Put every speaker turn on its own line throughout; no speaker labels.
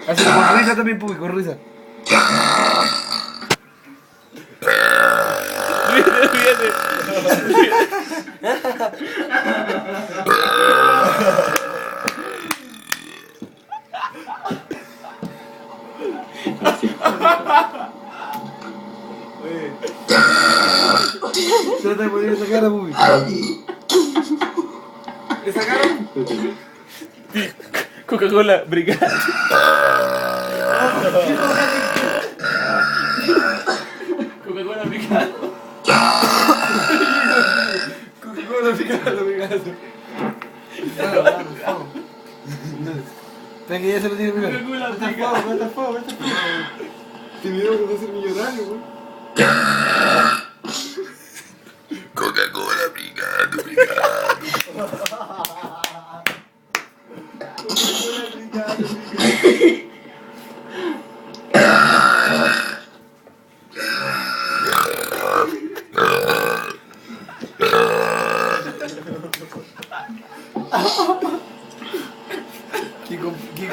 Así con risa también, Pupi, con risa.
Ríete.
Trata de poner esa cara, Pupi. ¿Esa cara?
Coca-Cola, brigada. Coca-Cola, brigada.
Coca-Cola, picado. Espera que ya se lo tiene primero.
Coca-Cola,
Vete al
brigada.
fuego, vete al fuego, vete al fuego. Este video que va a ser millonario, güey.
Coca-Cola, brigado.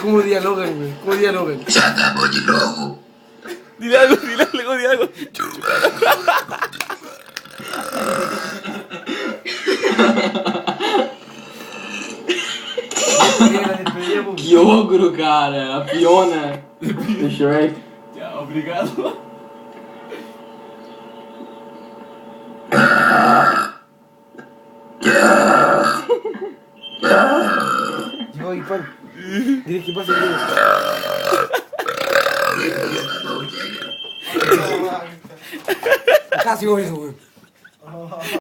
¿Cómo dialogan, güey? ¿Cómo dialogan?
Sacamos de nuevo.
Dile algo, di algo.
Que ogro, cara. A Fiona do Shrek.
Ya, obrigado.
Llegó Ipán. Dile que pase el video. Casi eso, güey.